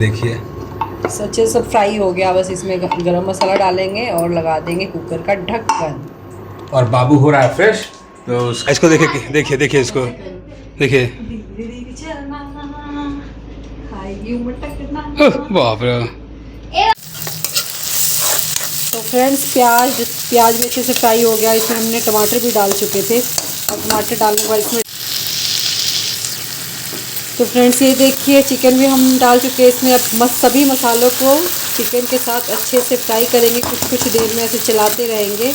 देखिए अच्छे सब फ्राई हो गया। बस इसमें गरम मसाला डालेंगे और लगा देंगे कुकर का ढक्कन। और बाबू हो रहा है फ्रेश। तो इसको देखिए देखिए देखिए इसको देखिए। बाप रे। तो फ्रेंड्स प्याज भी अच्छे से फ्राई हो गया। इसमें हमने टमाटर भी डाल चुके थे और टमाटर डालने के बाद इसमें तो फ्रेंड्स ये देखिए चिकन भी हम डाल चुके हैं इसमें। अब सभी मसालों को चिकन के साथ अच्छे से फ्राई करेंगे। कुछ देर में ऐसे चलाते रहेंगे।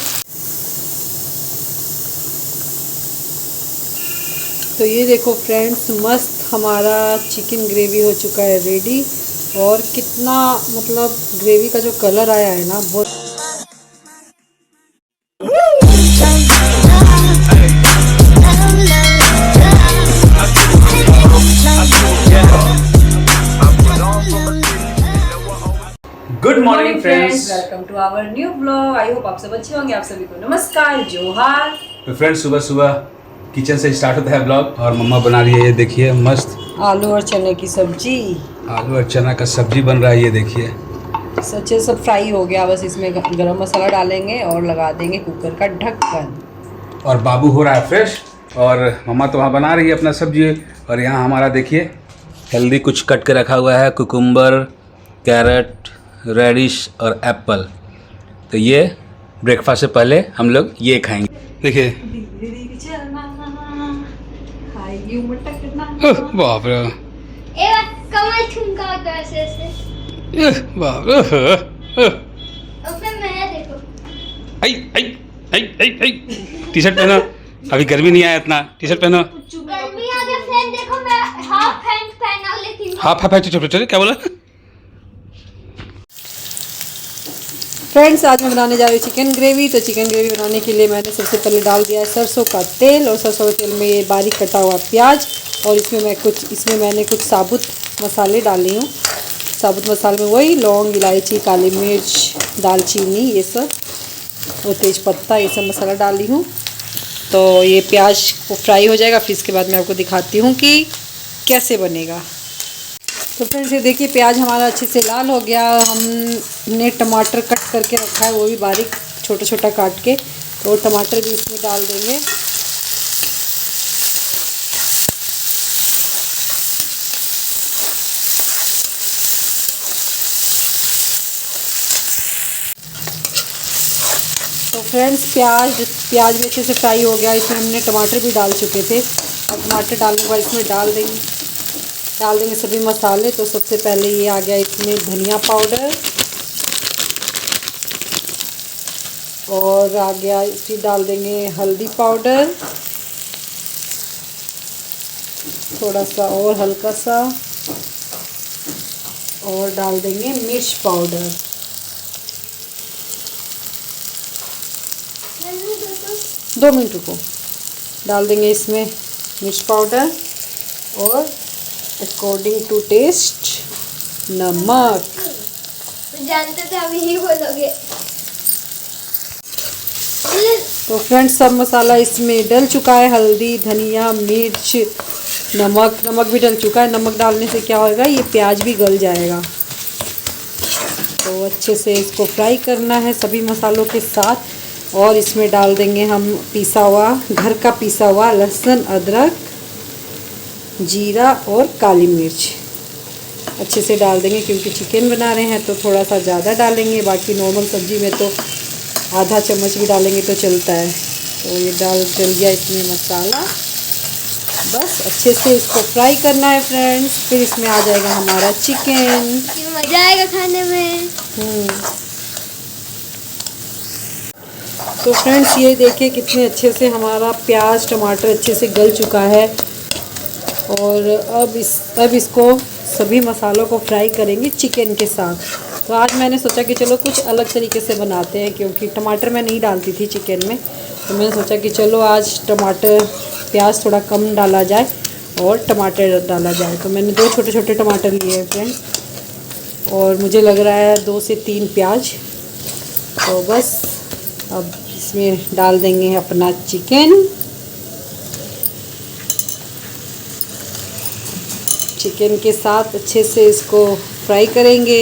तो ये देखो फ्रेंड्स मस्त हमारा चिकन ग्रेवी हो चुका है रेडी। और कितना मतलब ग्रेवी का जो कलर आया है ना बहुत। Good morning friends, welcome to our new blog. I hope आप सब अच्छे होंगे। आप सभी को नमस्कार, जोहार। तो फ्रेंड्स सुबह सुबह किचन से स्टार्ट होता है ब्लॉग और मम्मा बना रही है ये देखिए मस्त आलू और चने की सब्जी। आलू और चना का सब्जी बन रहा है ये देखिए। अच्छे सब फ्राई हो गया। बस इसमें गरम मसाला डालेंगे और लगा देंगे कुकर का ढक्कन। और बाबू हो रहा है फ्रेश और मम्मा तो वहाँ बना रही है अपना सब्जी। और यहाँ हमारा देखिए हेल्दी कुछ कट के रखा हुआ है, कुकुम्बर, कैरेट, रेडिश और एप्पल। तो ये ब्रेकफास्ट से पहले हम लोग ये खाएंगे। देखिए बाप रे। कमर ठुमका होता है ऐसे ऐसे। बाप रे। और फिर मैं देखो आई आई आई आई आई टी शर्ट पहनो, अभी गर्मी नहीं आया इतना। टी शर्ट पहनो। गर्मी आ गया फ्रेंड, देखो मैं हाफ पैंट पहना लेकिन हाफ हाफ चलो क्या बोला। फ्रेंड्स आज मैं बनाने जा रही हूँ चिकन ग्रेवी। तो चिकन ग्रेवी बनाने के लिए मैंने सबसे पहले डाल दिया है सरसों का तेल। और सरसों के तेल में ये बारीक कटा हुआ प्याज। और इसमें मैंने कुछ साबुत मसाले डाली हूँ। साबुत मसाले में वही लौंग, इलायची, काली मिर्च, दालचीनी, ये सब और तेज पत्ता, ये सब मसाला डाली हूँ। तो ये प्याज को फ्राई हो जाएगा। फिर इसके बाद मैं आपको दिखाती हूँ कि कैसे बनेगा। तो फ्रेंड्स ये देखिए प्याज हमारा अच्छे से लाल हो गया। हमने टमाटर कट करके रखा है, वो भी बारीक छोटा छोटा काट के। तो टमाटर भी इसमें डाल देंगे। तो फ्रेंड्स प्याज भी अच्छे से फ्राई हो गया। इसमें हमने टमाटर भी डाल चुके थे और टमाटर डालने के बाद इसमें डाल देंगे सभी मसाले। तो सबसे पहले ये आ गया इसमें धनिया पाउडर और आ गया इसमें डाल देंगे हल्दी पाउडर, थोड़ा सा और हल्का सा, और डाल देंगे मिर्च पाउडर। दो मिनट रुको। डाल देंगे इसमें मिर्च पाउडर और अकॉर्डिंग टू टेस्ट नमक। जानते थे अभी ही बोलोगे। तो फ्रेंड्स सब मसाला इसमें डल चुका है। हल्दी, धनिया, मिर्च, नमक भी डल चुका है। नमक डालने से क्या होगा, ये प्याज भी गल जाएगा। तो अच्छे से इसको फ्राई करना है सभी मसालों के साथ। और इसमें डाल देंगे हम घर का पीसा हुआ लहसुन, अदरक, जीरा और काली मिर्च अच्छे से डाल देंगे। क्योंकि चिकन बना रहे हैं तो थोड़ा सा ज़्यादा डालेंगे। बाकी नॉर्मल सब्ज़ी में तो आधा चम्मच भी डालेंगे तो चलता है। तो ये डल गया इसमें मसाला। बस अच्छे से इसको फ्राई करना है फ्रेंड्स। फिर इसमें आ जाएगा हमारा चिकन। मज़ा आएगा खाने में। तो फ्रेंड्स ये देखिए कितने अच्छे से हमारा प्याज टमाटर अच्छे से गल चुका है। और अब इसको सभी मसालों को फ्राई करेंगे चिकन के साथ। तो आज मैंने सोचा कि चलो कुछ अलग तरीके से बनाते हैं। क्योंकि टमाटर मैं नहीं डालती थी चिकन में। तो मैंने सोचा कि चलो आज प्याज थोड़ा कम डाला जाए और टमाटर डाला जाए। तो मैंने 2 छोटे छोटे टमाटर लिए हैं फ्रेंड्स। और मुझे लग रहा है 2 से 3 प्याज। तो बस अब इसमें डाल देंगे अपना चिकन के साथ अच्छे से इसको फ्राई करेंगे।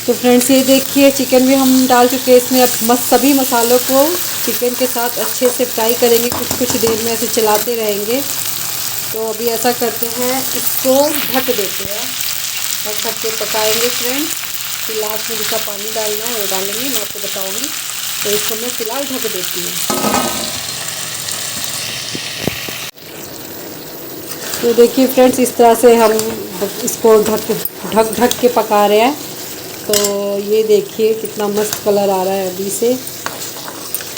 तो फ्रेंड्स ये देखिए चिकन भी हम डाल चुके हैं इसमें। अब सभी मसालों को चिकन के साथ अच्छे से फ्राई करेंगे, कुछ देर में ऐसे चलाते रहेंगे। तो अभी ऐसा करते हैं, इसको ढक देते हैं, ढक के पकाएंगे फ्रेंड्स। फिर लास्ट में जिसका पानी डालना है वो डालेंगे, मैं आपको बताऊंगी। तो इसको मैं फ़िलहाल ढक देती हूँ। तो देखिए फ्रेंड्स इस तरह से हम इसको ढक के पका रहे हैं। तो ये देखिए कितना मस्त कलर आ रहा है अभी से।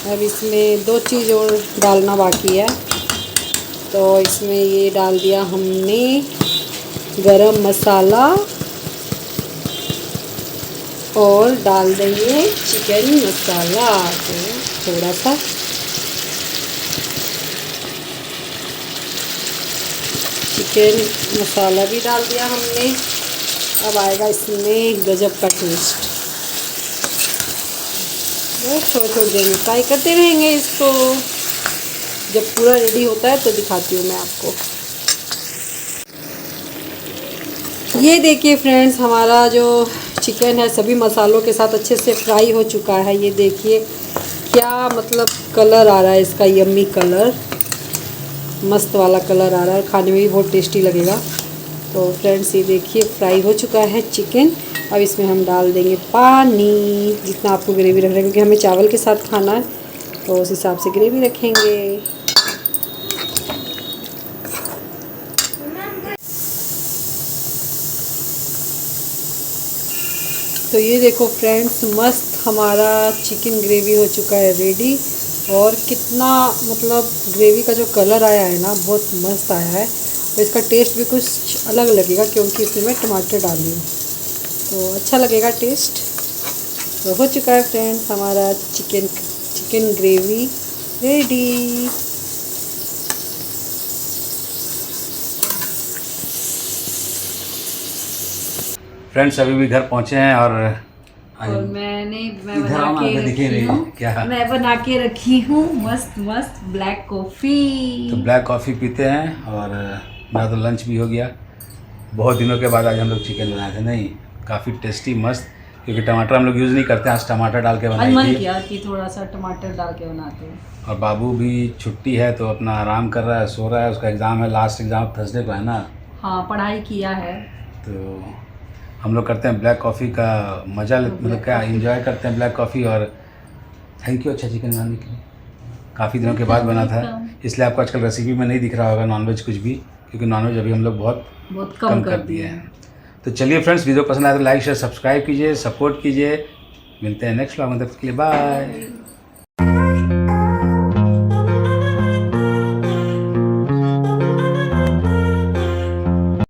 अब इसमें 2 चीज़ और डालना बाकी है। तो इसमें ये डाल दिया हमने गरम मसाला और डाल देंगे चिकन मसाला, तो थोड़ा सा चिकन मसाला भी डाल दिया हमने। अब आएगा इसमें गजब का टेस्ट। बस थोड़ी देर में फ्राई करते रहेंगे इसको। जब पूरा रेडी होता है तो दिखाती हूँ मैं आपको। ये देखिए फ्रेंड्स हमारा जो चिकन है सभी मसालों के साथ अच्छे से फ्राई हो चुका है। ये देखिए क्या मतलब कलर आ रहा है इसका, यम्मी कलर, मस्त वाला कलर आ रहा है। खाने में भी बहुत टेस्टी लगेगा। तो फ्रेंड्स ये देखिए फ्राई हो चुका है चिकन। अब इसमें हम डाल देंगे पानी, जितना आपको ग्रेवी रखना है, क्योंकि हमें चावल के साथ खाना है तो उस हिसाब से ग्रेवी रखेंगे। तो ये देखो फ्रेंड्स मस्त हमारा चिकन ग्रेवी हो चुका है रेडी। और कितना मतलब ग्रेवी का जो कलर आया है ना बहुत मस्त आया है। और इसका टेस्ट भी कुछ अलग लगेगा क्योंकि इसमें मैं टमाटर डाली हूँ, तो अच्छा लगेगा टेस्ट। तो हो चुका है फ्रेंड्स हमारा चिकन ग्रेवी रेडी। फ्रेंड्स अभी भी घर पहुंचे हैं और मैं इधर आओ ना, इधर दिखे नहीं क्या। मैं बना के रखी हूँ मस्त मस्त ब्लैक कॉफ़ी। तो ब्लैक कॉफ़ी पीते हैं और मेरा तो लंच भी हो गया। बहुत दिनों के बाद आज हम लोग चिकन बनाए थे, नहीं काफ़ी टेस्टी मस्त, क्योंकि टमाटर हम लोग यूज़ नहीं करते हैं। आज टमाटर डाल के बनाई मन थी किया कि थोड़ा सा टमाटर डाल के बनाते हैं। और बाबू भी छुट्टी है तो अपना आराम कर रहा है, सो रहा है। उसका एग्ज़ाम है, लास्ट एग्ज़ाम थर्सडे को है ना। हाँ पढ़ाई किया है। तो हम लोग करते हैं ब्लैक कॉफ़ी का मज़ा, मतलब क्या इंजॉय करते हैं ब्लैक कॉफ़ी। और थैंक यू अच्छा चिकन बनाने के लिए। काफ़ी दिनों के बाद बना था, इसलिए आपको आजकल रेसिपी में नहीं दिख रहा होगा नॉनवेज कुछ भी, क्योंकि नॉनवेज अभी हम लोग बहुत कम कर दिए हैं। तो चलिए फ्रेंड्स वीडियो पसंद आए तो लाइक शेयर सब्सक्राइब कीजिए, सपोर्ट कीजिए। मिलते हैं नेक्स्ट व्लॉग में, तब तक के लिए बाय।